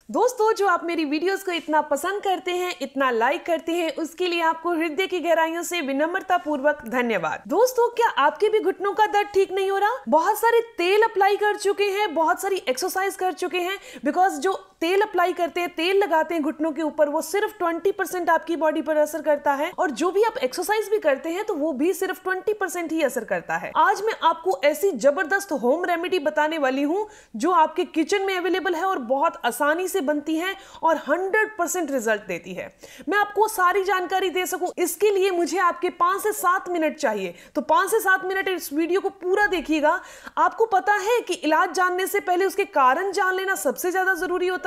दोस्तों, जो आप मेरी वीडियोस को इतना पसंद करते हैं, इतना लाइक करते हैं, उसके लिए आपको हृदय की गहराइयों से विनम्रता पूर्वक धन्यवाद। दोस्तों, क्या आपके भी घुटनों का दर्द ठीक नहीं हो रहा? बहुत सारे तेल अप्लाई कर चुके हैं, बहुत सारी एक्सरसाइज कर चुके हैं, बिकॉज जो तेल अप्लाई करते हैं, तेल लगाते हैं घुटनों के ऊपर, वो सिर्फ 20% आपकी बॉडी पर असर करता है, और जो भी आप एक्सरसाइज भी करते हैं तो वो भी सिर्फ 20% ही असर करता है। आज मैं आपको ऐसी जबरदस्त होम रेमेडी बताने वाली हूं जो आपके किचन में अवेलेबल है और बहुत आसानी से बनती है और 100% रिजल्ट देती है। मैं आपको सारी जानकारी दे सकूं, इसके लिए मुझे आपके 5 से 7 मिनट चाहिए। तो 5 से 7 मिनट इस वीडियो को पूरा देखिएगा। आपको पता है कि इलाज जानने से पहले उसके कारण जान लेना सबसे ज्यादा जरूरी होता है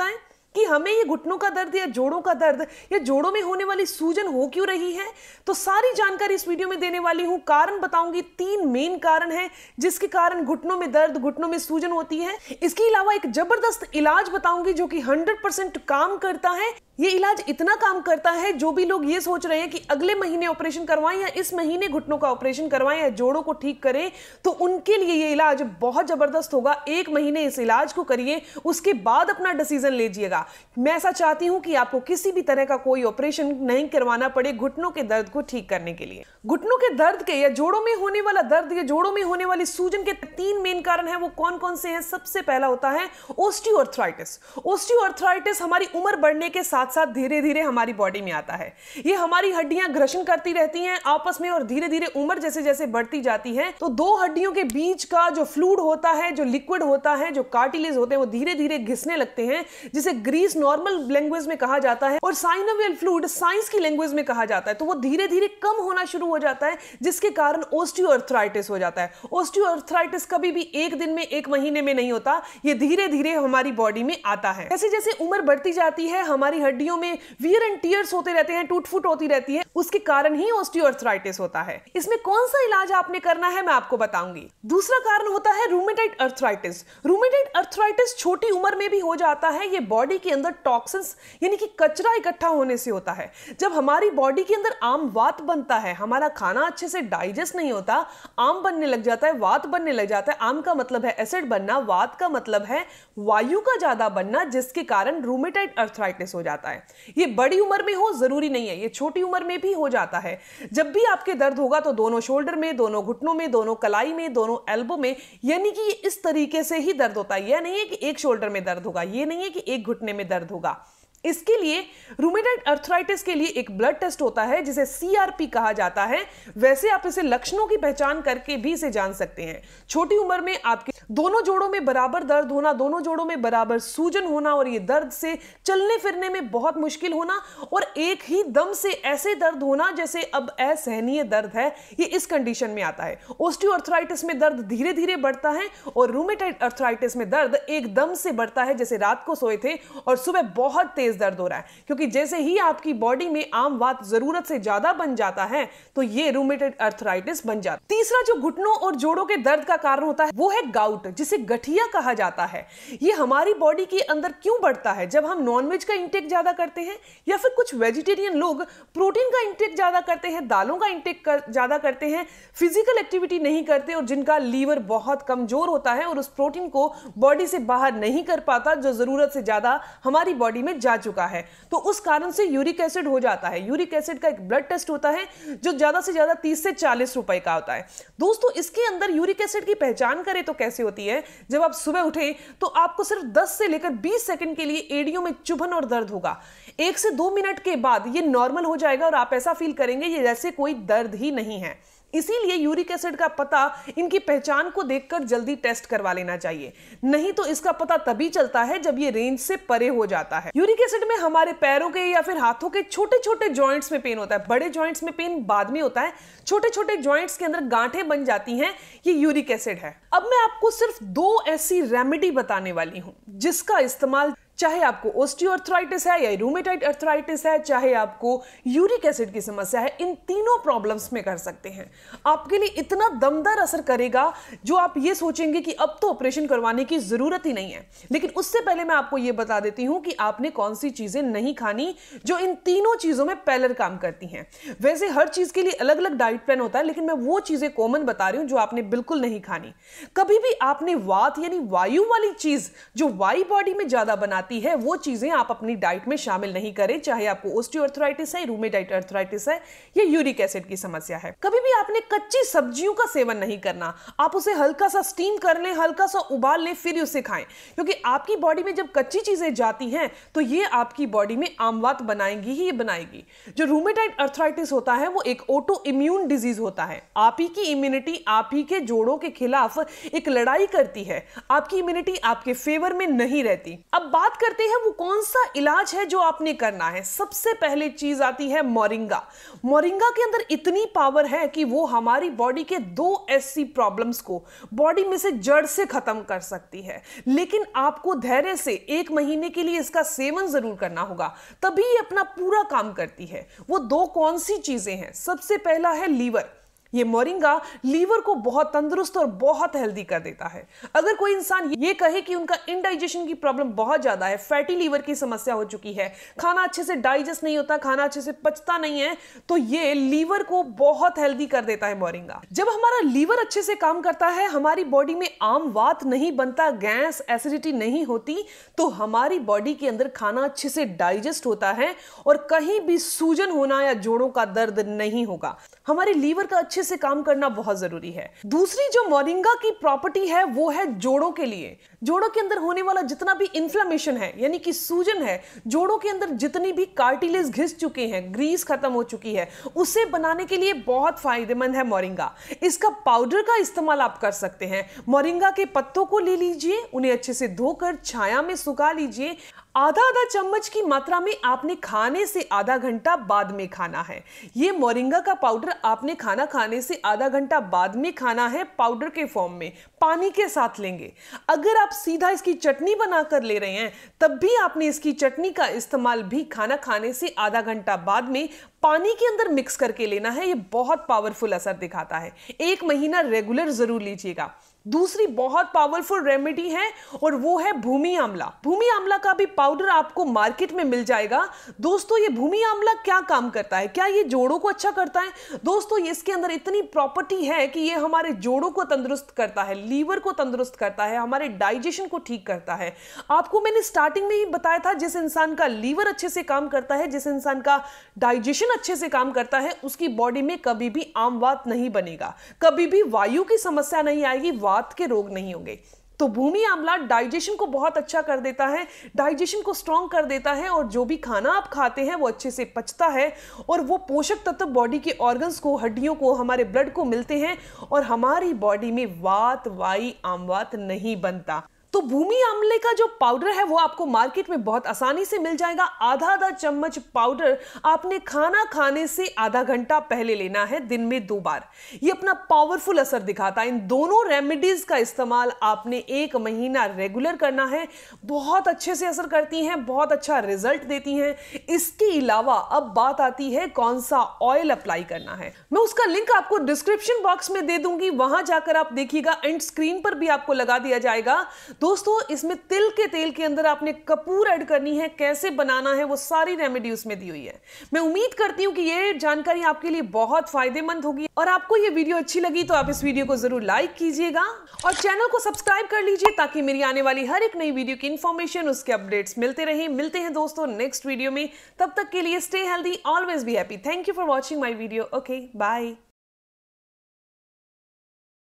कि हमें ये घुटनों का दर्द या जोड़ों का दर्द या जोड़ों में होने वाली सूजन हो क्यों रही है। तो सारी जानकारी इस वीडियो में देने वाली हूं। कारण बताऊंगी, 3 मेन कारण हैं जिसके कारण घुटनों में दर्द, घुटनों में सूजन होती है। इसके अलावा एक जबरदस्त इलाज बताऊंगी जो कि 100% काम करता है। ये इलाज इतना काम करता है, जो भी लोग ये सोच रहे हैं कि अगले महीने ऑपरेशन करवाएं या इस महीने घुटनों का ऑपरेशन करवाएं या जोड़ों को ठीक करें, तो उनके लिए ये इलाज बहुत जबरदस्त होगा। 1 महीने इस इलाज को करिए, उसके बाद अपना डिसीजन लीजिएगा। मैं ऐसा चाहती हूं कि आपको किसी भी तरह का कोई ऑपरेशन नहीं करवाना पड़े घुटनों के दर्द को ठीक करने के लिए। घुटनों के दर्द के या जोड़ों में होने वाला दर्द या जोड़ों में होने वाली सूजन के 3 मेन कारण हैं। वो कौन कौन से हैं? सबसे पहला होता है ऑस्टियोआर्थराइटिस। ऑस्टियोआर्थराइटिस हमारी उम्र बढ़ने के साथ साथ धीरे धीरे हमारी बॉडी में आता है। ये हमारी हड्डियां घर्षण करती रहती हैं आपस में, और धीरे धीरे उम्र जैसे जैसे बढ़ती जाती है तो 2 हड्डियों के बीच का जो फ्लूइड होता है, जो लिक्विड होता है, जो कार्टिलेज होते हैं, वो धीरे धीरे घिसने लगते हैं, जिसे ग्रीस नॉर्मल लैंग्वेज में कहा जाता है और साइनोवियल फ्लूइड साइंस की लैंग्वेज में कहा जाता है। तो वो धीरे धीरे कम होना शुरू हो जाता है, जिसके कारण ऑस्टियोआर्थराइटिस हो जाता है। ऑस्टियोआर्थराइटिस कभी भी 1 दिन में, 1 महीने में नहीं होता, ये धीरे धीरे हमारी बॉडी में आता है। जैसे जैसे उम्र बढ़ती जाती है, हमारी हड्डियों में वियर एंड टियर्स होते रहते हैं, टूट फूट होती रहती है, उसके कारण ही ऑस्टियोआर्थराइटिस होता है। इसमें कौन सा इलाज आपने करना है मैं आपको बताऊंगी। दूसरा कारण होता है रूमेटॉइड अर्थराइटिस। रूमेटॉइड अर्थराइटिस छोटी उम्र में भी हो जाता है। ये बॉडी के अंदर टॉक्सिन्स यानी कि कचरा इकट्ठा होने से होता है। जब हमारी बॉडी के अंदर आम वात बनता है, हमारा खाना अच्छे से डाइजेस्ट नहीं होता, आम बनने लग जाता है, वात बनने लग जाता है। आम का मतलब है एसिड बनना, वात का मतलब है वायु का ज्यादा बनना, जिसके कारण रूमेटॉइड अर्थराइटिस हो जाता है। ये बड़ी उम्र में हो जरूरी नहीं है, ये छोटी उम्र में भी हो जाता है। जब भी आपके दर्द होगा तो दोनों शोल्डर में, दोनों घुटनों में, दोनों कलाई में, दोनों एल्बो में, यानी कि ये इस तरीके से ही दर्द होता है। यह नहीं है कि एक शोल्डर में दर्द होगा, ये नहीं है कि एक घुटने में दर्द होगा। इसके लिए रूमेटॉइड अर्थराइटिस के लिए एक ब्लड टेस्ट होता है जिसे CRP कहा जाता है। वैसे आप इसे लक्षणों की पहचान करके भी इसे जान सकते हैं। छोटी उम्र में आपके दोनों जोड़ों में बराबर दर्द होना, दोनों जोड़ों में बराबर सूजन होना, और ये दर्द से चलने फिरने में बहुत मुश्किल होना, और एक ही दम से ऐसे दर्द होना जैसे अब असहनीय दर्द है, ये इस कंडीशन में आता है। ऑस्टियोआर्थराइटिस में दर्द धीरे धीरे बढ़ता है और रूमेटॉइड अर्थराइटिस में दर्द एकदम से बढ़ता है, जैसे रात को सोए थे और सुबह बहुत तेज दर्द हो रहा है, क्योंकि जैसे ही आपकी बॉडी में आम वात जरूरत से ज्यादा बन जाता है तो ये रूमेटॉइड अर्थराइटिस बन जाता है। तीसरा जो घुटनों और जोड़ों के दर्द का कारण होता है वो है गाउट, जिसे गठिया कहा जाता है। ये हमारी बॉडी के अंदर क्यों बढ़ता है? जब हम नॉनवेज का इंटेक ज्यादा करते हैं, या फिर कुछ वेजिटेरियन लोग प्रोटीन का इंटेक ज्यादा करते हैं, दालों का इंटेक ज्यादा करते हैं, फिजिकल एक्टिविटी नहीं करते, और जिनका लीवर बहुत कमजोर होता है और उस प्रोटीन को बॉडी से बाहर नहीं कर पाता जो जरूरत से ज्यादा हमारी बॉडी में जा चुका है, तो उस कारण से यूरिक एसिड हो जाता है। यूरिक एसिड का एक ब्लड टेस्ट होता है जो ज्यादा से ज्यादा 30 से 40 रुपए का होता है। दोस्तों, इसके अंदर यूरिक एसिड की पहचान करें तो कैसे होती है? जब आप सुबह उठे तो आपको सिर्फ 10 से लेकर 20 सेकंड के लिए एड़ियों में चुभन और दर्द होगा। 1 से 2 मिनट के बाद ये नॉर्मल हो जाएगा और आप ऐसा फील करेंगे ये जैसे कोई दर्द ही नहीं है। इसीलिए यूरिक एसिड का पता इनकी पहचान को देखकर जल्दी टेस्ट करवा लेना चाहिए, नहीं तो इसका पता तभी चलता है जब ये रेंज से परे हो जाता है। यूरिक एसिड में हमारे पैरों के या फिर हाथों के छोटे छोटे जॉइंट्स में पेन होता है। बड़े जॉइंट्स में पेन बाद में होता है, छोटे छोटे जॉइंट्स के अंदर गांठें बन जाती हैं, ये यूरिक एसिड है। अब मैं आपको सिर्फ 2 ऐसी रेमेडी बताने वाली हूं जिसका इस्तेमाल चाहे आपको ऑस्टियोआर्थराइटिस है या रूमेटॉइड अर्थराइटिस है, चाहे आपको यूरिक एसिड की समस्या है, इन तीनों प्रॉब्लम्स में कर सकते हैं। आपके लिए इतना दमदार असर करेगा जो आप ये सोचेंगे कि अब तो ऑपरेशन करवाने की जरूरत ही नहीं है। लेकिन उससे पहले मैं आपको ये बता देती हूं कि आपने कौन सी चीजें नहीं खानी जो इन तीनों चीजों में पैरेलल काम करती हैं। वैसे हर चीज के लिए अलग अलग डाइट प्लान होता है, लेकिन मैं वो चीजें कॉमन बता रही हूं जो आपने बिल्कुल नहीं खानी। कभी भी आपने वात यानी वायु वाली चीज जो वाई बॉडी में ज्यादा बनाती बनाती है वो चीजें आप अपनी डाइट में शामिल नहीं करें, चाहे आपको ऑस्टियोआर्थराइटिस है, रूमेटाइड आर्थराइटिस है या यूरिक एसिड की समस्या है। कभी भी आपने कच्ची सब्जियों का सेवन नहीं करना। आप उसे हल्का सा स्टीम कर लें, हल्का सा उबाल लें, फिर उसे खाएं, क्योंकि आपकी बॉडी में जब कच्ची चीजें जाती हैं तो ये आपकी बॉडी में आमवात बनाएंगी ही बनाएगी। जो रूमेटाइड आर्थराइटिस होता है वो एक ऑटो इम्यून डिजीज होता है। आप ही की इम्यूनिटी आप ही के जोड़ों के खिलाफ एक लड़ाई करती है, आपकी इम्यूनिटी आपके फेवर में नहीं रहती। अब बात करते हैं वो कौन सा इलाज है जो आपने करना है। सबसे पहले चीज आती है मोरिंगा। मोरिंगा के अंदर इतनी पावर है कि वो हमारी बॉडी के 2 ऐसी प्रॉब्लम्स को बॉडी में से जड़ से खत्म कर सकती है, लेकिन आपको धैर्य से 1 महीने के लिए इसका सेवन जरूर करना होगा, तभी ये अपना पूरा काम करती है। वो 2 कौन सी चीजें हैं? सबसे पहला है लीवर। ये मोरिंगा लीवर को बहुत तंदुरुस्त और बहुत हेल्दी कर देता है। अगर कोई इंसान ये कहे कि उनका इंडाइजेशन की प्रॉब्लम बहुत ज्यादा है, फैटी लीवर की समस्या हो चुकी है, खाना अच्छे से डाइजेस्ट नहीं होता, खाना अच्छे से पचता नहीं है, तो ये लीवर को बहुत हेल्दी कर देता है मोरिंगा। जब हमारा लीवर अच्छे से काम करता है, हमारी बॉडी में आम वात नहीं बनता, गैस एसिडिटी नहीं होती, तो हमारी बॉडी के अंदर खाना अच्छे से डाइजेस्ट होता है और कहीं भी सूजन होना या जोड़ों का दर्द नहीं होगा। हमारे लीवर का अच्छे से काम करना बहुत जरूरी है। दूसरी जो मोरिंगा की प्रॉपर्टी है वो है जोड़ों के लिए। जोड़ों के अंदर होने वाला जितना भी इन्फ्लेमेशन है, यानी कि सूजन है, जोड़ों के अंदर जितनी भी कार्टिलेज घिस चुके हैं, ग्रीस खत्म हो चुकी है, उसे बनाने के लिए बहुत फायदेमंद है मोरिंगा। इसका पाउडर का इस्तेमाल आप कर सकते हैं। मोरिंगा के पत्तों को ले लीजिए, उन्हें अच्छे से धोकर छाया में सुखा लीजिए। आधा चम्मच की मात्रा में आपने खाने से आधा घंटा बाद में खाना है। ये मोरिंगा का पाउडर आपने खाना खाने से आधा घंटा बाद में खाना है, पाउडर के फॉर्म में पानी के साथ लेंगे। अगर आप सीधा इसकी चटनी बनाकर ले रहे हैं तब भी आपने इसकी चटनी का इस्तेमाल भी खाना खाने से आधा घंटा बाद में पानी के अंदर मिक्स करके लेना है। ये बहुत पावरफुल असर दिखाता है। 1 महीना रेगुलर जरूर लीजिएगा। दूसरी बहुत पावरफुल रेमेडी है और वो है भूमि आंवला। भूमि आंवला का भी पाउडर आपको मार्केट में मिल जाएगा। दोस्तों, ये भूमि आंवला क्या काम करता है? क्या ये जोड़ों को अच्छा करता है? दोस्तों, इसके अंदर इतनी प्रॉपर्टी है कि ये हमारे जोड़ों को तंदुरुस्त करता है, लीवर को तंदुरुस्त करता है, हमारे डाइजेशन को ठीक करता है। आपको मैंने स्टार्टिंग में ही बताया था, जिस इंसान का लीवर अच्छे से काम करता है, जिस इंसान का डाइजेशन अच्छे से काम करता है, उसकी बॉडी में कभी भी आमवात नहीं बनेगा, कभी भी वायु की समस्या नहीं आएगी, वात के रोग नहीं होंगे। तो भूमि आंवला डाइजेशन को बहुत अच्छा कर देता है, डाइजेशन को स्ट्रॉन्ग कर देता है, और जो भी खाना आप खाते हैं वो अच्छे से पचता है और वो पोषक तत्व बॉडी के ऑर्गन्स को, हड्डियों को, हमारे ब्लड को मिलते हैं और हमारी बॉडी में वात, वाई, आमवात नहीं बनता। तो भूमि आंवले का जो पाउडर है वो आपको मार्केट में बहुत आसानी से मिल जाएगा। आधा चम्मच पाउडर आपने खाना खाने से आधा घंटा पहले लेना है, दिन में 2 बार। ये अपना पावरफुल असर दिखाता है। इन दोनों रेमेडीज का इस्तेमाल आपने 1 महीना रेगुलर करना है। बहुत अच्छे से असर करती हैं, बहुत अच्छा रिजल्ट देती हैं। इसके अलावा अब बात आती है कौन सा ऑयल अप्लाई करना है। मैं उसका लिंक आपको डिस्क्रिप्शन बॉक्स में दे दूंगी, वहां जाकर आप देखिएगा, एंड स्क्रीन पर भी आपको लगा दिया जाएगा। दोस्तों, इसमें तिल के तेल के अंदर आपने कपूर ऐड करनी है, कैसे बनाना है वो सारी रेमेडी उसमें दी हुई है। मैं उम्मीद करती हूं कि ये जानकारी आपके लिए बहुत फायदेमंद होगी, और आपको ये वीडियो अच्छी लगी तो आप इस वीडियो को जरूर लाइक कीजिएगा और चैनल को सब्सक्राइब कर लीजिए, ताकि मेरी आने वाली हर एक नई वीडियो की इंफॉर्मेशन, उसके अपडेट्स मिलते रहे। मिलते हैं दोस्तों नेक्स्ट वीडियो में, तब तक के लिए stay healthy, always be happy. Thank you for watching my video. Okay, bye.